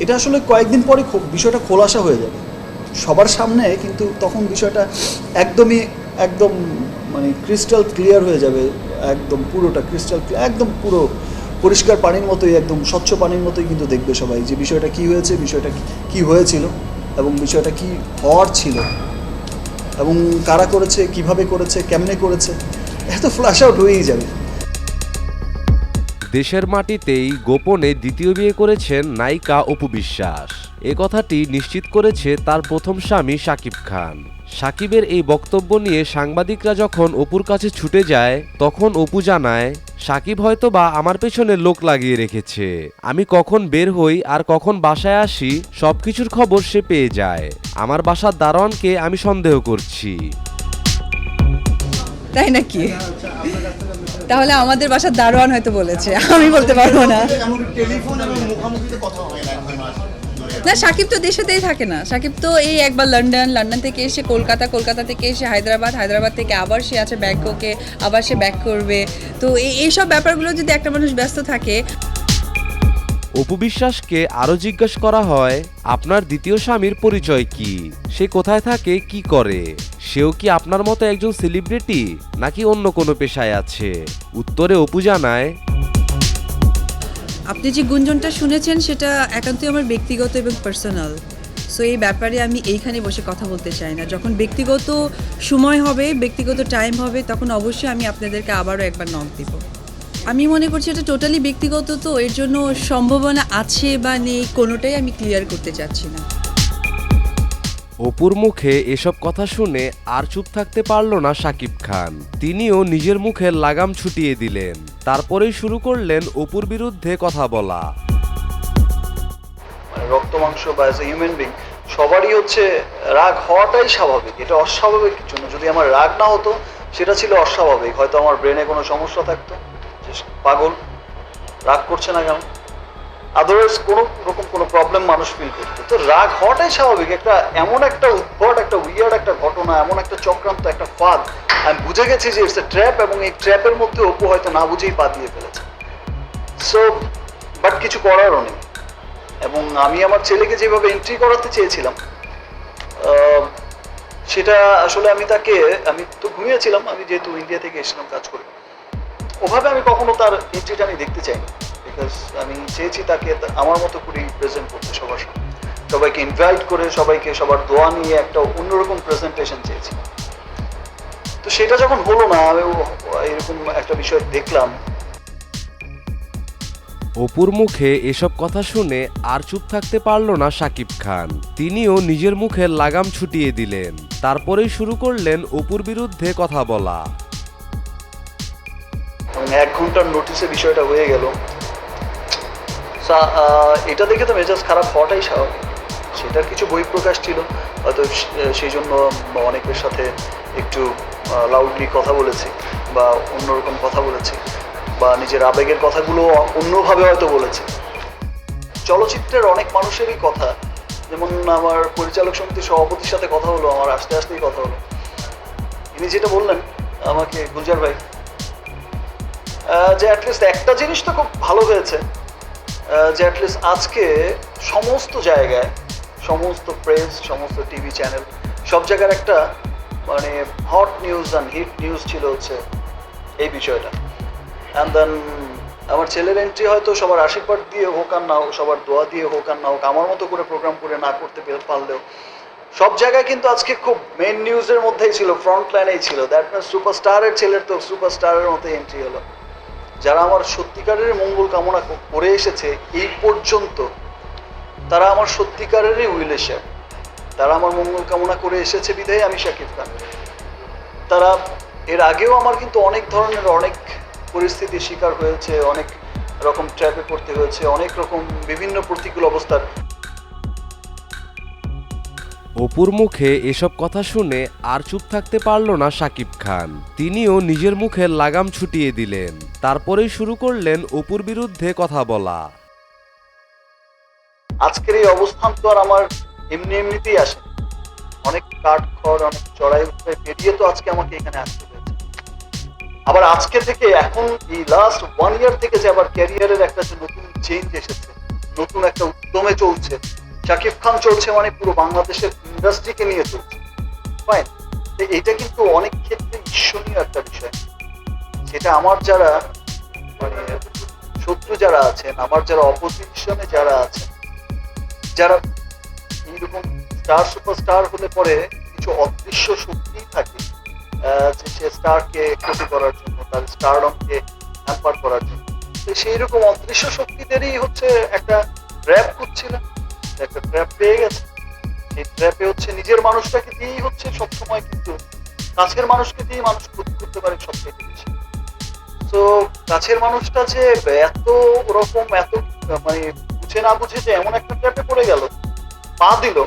এটা আসলে কয়েকদিন পরে বিষয়টা খোলাসা হয়ে যাবে সবার সামনে, কিন্তু তখন বিষয়টা একদম মানে ক্রিস্টাল ক্লিয়ার হয়ে যাবে, একদম পুরোটা ক্রিস্টাল ক্লিয়ার, একদম পুরো পরিষ্কার পানির মতোই, একদম স্বচ্ছ পানির মতোই কিন্তু দেখবে সবাই যে বিষয়টা কী হয়েছে, বিষয়টা কী হয়েছিল এবং বিষয়টা কী হওয়ার ছিল এবং কারা করেছে, কিভাবে করেছে, কেমনে করেছে, এত ফ্ল্যাশ আউট হয়েই যাবে। দেশের মাটিতেই গোপনে দ্বিতীয় বিয়ে করেছেন নায়িকা অপু বিশ্বাস। এ কথাটি নিশ্চিত করেছে তার প্রথম স্বামী শাকিব খান। শাকিবের এই বক্তব্য নিয়ে সাংবাদিকরা যখন অপুর কাছে ছুটে যায়, তখন অপু জানায়, শাকিব হয়তো বা আমার পেছনে লোক লাগিয়ে রেখেছে। আমি কখন বের হই আর কখন বাসায় আসি সবকিছুর খবর সে পেয়ে যায়। আমার বাসার দারোয়ানকে আমি সন্দেহ করছি। তাই নাকি? তাহলে আমাদের বাসার দারোয়ান হয়তো বলেছে, আমি বলতে পারবো না। না, সাকিব তো দেশেতেই থাকে না। সাকিব তো এই একবার লন্ডন থেকে এসে কলকাতা থেকে এসে হায়দ্রাবাদ থেকে আবার সে আছে ব্যাংককে, আবার সে ব্যাক করবে। তো এইসব ব্যাপারগুলো যদি একটা মানুষ ব্যস্ত থাকে। অপু বিশ্বাসকে আরও জিজ্ঞেস করা হয়, আপনার দ্বিতীয় স্বামীর পরিচয় কি, সে কোথায় থাকে, কি করে, সেও কি আপনার মতো একজন সেলিব্রিটি নাকি অন্য কোনো পেশায় আছে? উত্তরে অপু জানায়, আপনি যে গুঞ্জনটা শুনেছেন সেটা একান্তই আমার ব্যক্তিগত এবং পার্সোনাল। সো এই ব্যাপারে আমি এইখানে বসে কথা বলতে চাই না। যখন ব্যক্তিগত সময় হবে, ব্যক্তিগত টাইম হবে, তখন অবশ্যই আমি আপনাদেরকে আবারও একবার নক দিব। আমি মনে করছি এটা টোটালি ব্যক্তিগত, তো এর জন্য সম্ভাবনা আছে বা নেই কোনোটাই আমি ক্লিয়ার করতে চাচ্ছি না। অপুর মুখে এসব কথা শুনে আর চুপ থাকতে পারল না শাকিব খান। তিনিও নিজের মুখে লাগাম ছুটিয়ে দিলেন। তারপরেই শুরু করলেন অপুর বিরুদ্ধে কথা বলা। রক্ত মাংস বা অ্যাজ এ হিউম্যান বিং সবারই হচ্ছে রাগ হওয়াটাই স্বাভাবিক, এটা অস্বাভাবিক জন্য। যদি আমার রাগ না হতো সেটা ছিল অস্বাভাবিক, হয়তো আমার ব্রেনে কোনো সমস্যা থাকতো, যে পাগল রাগ করছে না কেন, আদারওয়াইজ কোনো রকম কোনো প্রবলেম মানুষ ফিল করতো। তো রাগ হওয়াটাই স্বাভাবিক। এমন একটা উদ্ভট, একটা উইয়ার্ড একটা ঘটনা, এমন একটা চক্রান্ত, একটা ফাঁদ, আমি বুঝে গেছি যে ইটস এ ট্র্যাপ, এবং এই ট্র্যাপের মধ্যে অপু হয়তো না বুঝেই পা দিয়ে ফেলেছে। সো বাট কিছু করারও নেই। এবং আমি আমার ছেলেকে যেভাবে এন্ট্রি করাতে চেয়েছিলাম, সেটা আসলে আমি তো ঘুমিয়েছিলাম, আমি যেহেতু ইন্ডিয়া থেকে এসেছিলাম কাজ করে, ওভাবে আমি কখনো তার এন্ট্রিটা আমি দেখতে চাইনি। বিকজ আমি চেয়েছি তাকে আমার মতো করেই প্রেজেন্ট করতে, সবার সামনে সবাইকে ইনভাইট করে, সবার দোয়া নিয়ে একটা অন্যরকম প্রেজেন্টেশন চেয়েছি। তো সেটা যখন হলো না, আমি এরকম একটা বিষয় দেখলাম। অপুর মুখে এসব কথা শুনে আর চুপ থাকতে পারল না শাকিব খান। তিনিও নিজের মুখে লাগাম ছুটিয়ে দিলেন। তারপরেই শুরু করলেন অপুর বিরুদ্ধে কথা বলা। 1 ঘন্টার নোটিসে বিষয়টা হয়ে গেল। এটা দেখে তো মেজাজ খারাপ হওয়াটাই স্বাভাবিক। সেটার কিছু বহিঃপ্রকাশ ছিল, হয়তো সেই জন্য অনেকের সাথে একটু লাউডলি কথা বলেছি বা অন্যরকম কথা বলেছি, বা নিজের আবেগের কথাগুলো অন্যভাবে হয়তো বলেছি। চলচ্চিত্রের অনেক মানুষেরই কথা, যেমন আমার পরিচালক সমিতির সভাপতির সাথে কথা হলো, আমার আসতেই কথা হলো। ইনি যেটা বললেন আমাকে, গুলজার ভাই, যে অ্যাটলিস্ট একটা জিনিস তো খুব ভালো হয়েছে, যে অ্যাটলিস্ট আজকে সমস্ত জায়গায়, সমস্ত প্রেস, সমস্ত টিভি চ্যানেল, সব জায়গার একটা মানে hot news and hit news ছিল হচ্ছে এই বিষয়টা। অ্যান্ড দেন আমার ছেলের এন্ট্রি হয়তো সবার আশীর্বাদ দিয়ে হোক আর না হোক, সবার দোয়া দিয়ে হোক আর না হোক, আমার মতো করে প্রোগ্রাম করে না করতে পারলেও সব জায়গায় কিন্তু আজকে খুব মেন নিউজের মধ্যেই ছিল, ফ্রন্ট লাইনেই ছিল। দ্যাট মিনস সুপারস্টারের ছেলের তো সুপারস্টারের মতোই এন্ট্রি হলো। যারা আমার সত্যিকারের মঙ্গল কামনা করে এসেছে এই পর্যন্ত, তারা আমার সত্যিকারেরই উইলেশার, তারা আমার মঙ্গল কামনা করে এসেছে বিধায় আমি শাকিব খান। তারা এর আগেও আমার কিন্তু অনেক ধরনের অনেক পরিস্থিতির শিকার হয়েছে, অনেক রকম ট্র্যাপে পড়তে হয়েছে, অনেক রকম বিভিন্ন প্রতিকূল অবস্থার। অপুর মুখে এসব কথা শুনে আর চুপ থাকতে পারল না শাকিব খান। তিনিও নিজের মুখে লাগাম ছুটিয়ে দিলেন। তারপরেই শুরু করলেন অপুর বিরুদ্ধে কথা বলা। আজকের এই অবস্থান তো আর আমার এমনিতেই আসে, অনেক কাঠখড়, অনেক চড়াই উঠে পেরিয়ে তো আজকে আমাকে এখানে আসতে হয়েছে। আবার আজকে থেকে এখন এই লাস্ট 1 ইয়ার থেকে যে আবার ক্যারিয়ারের একটা যে নতুন চেঞ্জ এসেছে, নতুন একটা উদ্যমে চলছে, শাকিব খান চলছে মানে পুরো বাংলাদেশের ইন্ডাস্ট্রিকে নিয়ে চলছে, ফাইন। এটা কিন্তু অনেক ক্ষেত্রে ঈর্ষণীয় একটা বিষয়, যেটা আমার যারা মানে শত্রু যারা আছেন, আমার যারা অপোজিশনে যারা আছেন, যারা এইরকম স্টার সুপারস্টার হলে পরে কিছু অদৃশ্য শক্তি থাকে যে সে স্টারকে ক্ষতি করার জন্য, তার স্টারডমকে হ্যাম্পার করার জন্য। তো সেই রকম অদৃশ্য শক্তিদেরই হচ্ছে একটা ট্র্যাপ করছিল, একটা ট্র্যাপ পেয়ে গেছে। সেই ট্র্যাপে হচ্ছে নিজের মানুষটাকে দিয়েই হচ্ছে সবসময়, কিন্তু কাছের মানুষকে দিয়ে মানুষ ক্ষতি করতে পারে সবথেকে বেশি। তো কাছের মানুষটা যে এত ওরকম এত মানে বুঝে না বুঝে যে এমন একটা ট্র্যাপে পড়ে গেল, পা দিল,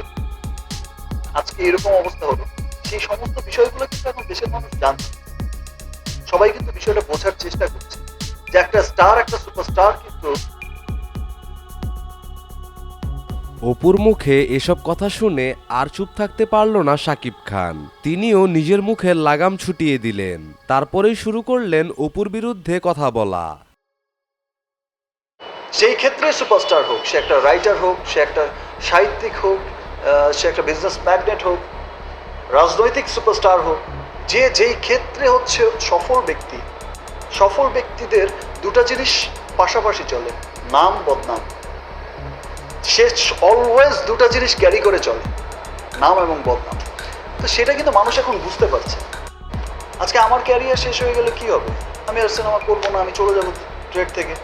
আজকে এরকম অবস্থা হলো, সেই সমস্ত বিষয়গুলো কিন্তু এখন দেশের মানুষ জানছে। সবাই কিন্তু বিষয়টা বোঝার চেষ্টা করছে যে একটা স্টার, একটা সুপারস্টার কিন্তু। অপুর মুখে এসব কথা শুনে আর চুপ থাকতে পারল না শাকিব খান। তিনিও নিজের মুখে লাগাম ছুটিয়ে দিলেন। তারপরেই শুরু করলেন অপুর বিরুদ্ধে কথা বলা। সেই ক্ষেত্রে সুপারস্টার হোক, সে একটা রাইটার হোক, সে একটা সাহিত্যিক হোক, সে একটা বিজনেস ম্যাগনেট হোক, রাজনৈতিক সুপারস্টার হোক, যে যেই ক্ষেত্রে হচ্ছে সফল ব্যক্তি, সফল ব্যক্তিদের দুটা জিনিস পাশাপাশি চলে, নাম বদনাম। সে অলওয়েজ দুটা জিনিস ক্যারি করে চলে, নাম এবং বদনাম। তো সেটা কিন্তু মানুষ এখন বুঝতে পারছে। আজকে আমার ক্যারিয়ার শেষ হয়ে গেলে কি হবে? আমি আর সিনেমা করবো না, আমি চলে যাবো ট্রেড থেকে,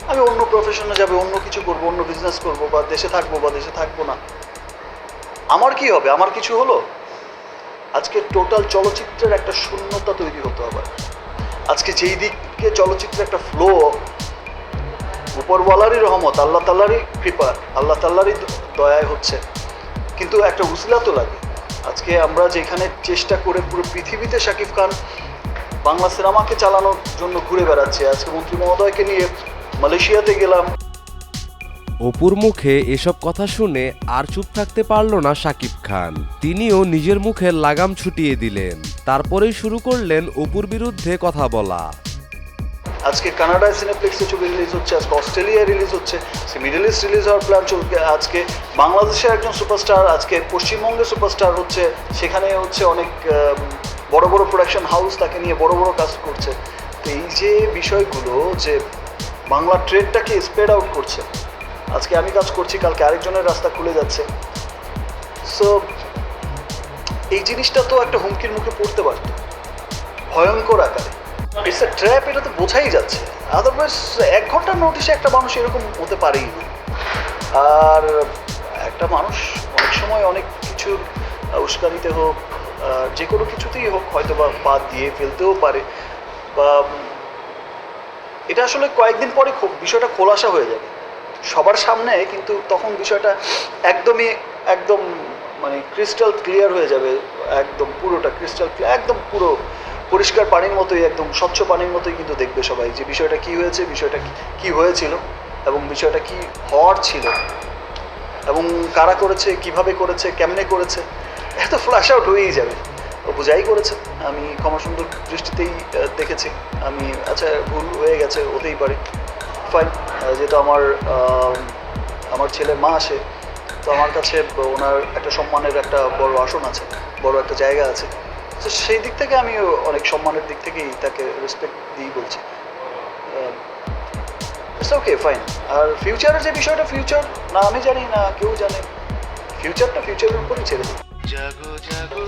আমি অন্য প্রফেশনে যাবে, অন্য কিছু করবো, অন্য বিজনেস করবো, বা দেশে থাকবো বা দেশে থাকবো না। আমার কি হবে? আমার কিছু হলো? আজকে টোটাল চলচ্চিত্রের একটা শূন্যতা তৈরি হতো আবার। আজকে যেই দিকে চলচ্চিত্রের একটা ফ্লো, উপরওয়ালারই রহমত, আল্লাহ তাল্লারই কৃপা, আল্লাহ তাল্লারই দয়ায় হচ্ছে, কিন্তু একটা উসিলা তো লাগে। আজকে আমরা যেখানে চেষ্টা করে পুরো পৃথিবীতে শাকিব খান বাংলা সিনেমাকে চালানোর জন্য ঘুরে বেড়াচ্ছে, আজকে মন্ত্রী মহোদয়কে নিয়ে মালয়েশিয়াতে গেলাম। অপুর মুখে এসব কথা শুনে আর চুপ থাকতে পারল না শাকিব খান। তিনিও নিজের মুখে লাগাম ছুটিয়ে দিলেন। তারপরেই শুরু করলেন অপুর বিরুদ্ধে কথা বলা। আজকে কানাডায় সিনেপ্লেক্সে ছবি রিলিজ হচ্ছে, আজকে অস্ট্রেলিয়ায় রিলিজ হচ্ছে, মিডল ইস্ট রিলিজ হওয়ার প্ল্যান চলছে। আজকে বাংলাদেশের একজন সুপারস্টার, আজকে পশ্চিমবঙ্গের সুপারস্টার হচ্ছে, সেখানে হচ্ছে অনেক বড় বড় প্রোডাকশন হাউস তাকে নিয়ে বড় বড় কাজ করছে। তো এই যে বিষয়গুলো যে বাংলা ট্রেডটাকে স্প্রেড আউট করছে, আজকে আমি কাজ করছি, কালকে আরেকজনের রাস্তা খুলে যাচ্ছে। সো এই জিনিসটা তো একটা হুমকির মুখে পড়তে পারত ভয়ঙ্কর আকারে। ইটস এ ট্র্যাপ, এটা তো বোঝাই যাচ্ছে। আদারওয়াইজ 1 ঘন্টার নোটিশে একটা মানুষ এরকম হতে পারেই না। আর একটা মানুষ অনেক সময় অনেক কিছুর উস্কানিতে হোক, যে কোনো কিছুতেই হোক, হয়তো বা পা দিয়ে ফেলতেও পারে, বা এটা আসলে কয়েকদিন পরে বিষয়টা খোলাসা হয়ে যাবে সবার সামনে, কিন্তু তখন বিষয়টা একদম মানে ক্রিস্টাল ক্লিয়ার হয়ে যাবে, একদম পুরোটা ক্রিস্টাল ক্লিয়ার, একদম পুরো পরিষ্কার পানির মতোই, একদম স্বচ্ছ পানির মতোই কিন্তু দেখবে সবাই যে বিষয়টা কি হয়েছে, বিষয়টা কি হয়েছিল, এবং বিষয়টা কি হওয়ার ছিল, এবং কারা করেছে, কিভাবে করেছে, কেমনে করেছে, এত ফ্ল্যাশ আউট হয়েই যাবে। বোঝাই করেছে, আমি ক্ষমাসুন্দর দৃষ্টিতেই দেখেছি। আমি আচ্ছা ভুল হয়ে গেছে, হতেই পারে, ফাইন। যেহেতু আমার ছেলের মা আসে, তো আমার কাছে ওনার একটা সম্মানের একটা বড় আসন আছে, বড় একটা জায়গা আছে। তো সেই দিক থেকে আমি অনেক সম্মানের দিক থেকেই তাকে রেসপেক্ট দিই বলছি। It's okay, fine. আর ফিউচারের যে বিষয়টা, ফিউচার না আমি জানি না কেউ জানে, ফিউচারটা ফিউচারের উপরই ছেড়ে দিই। জাগো জাগো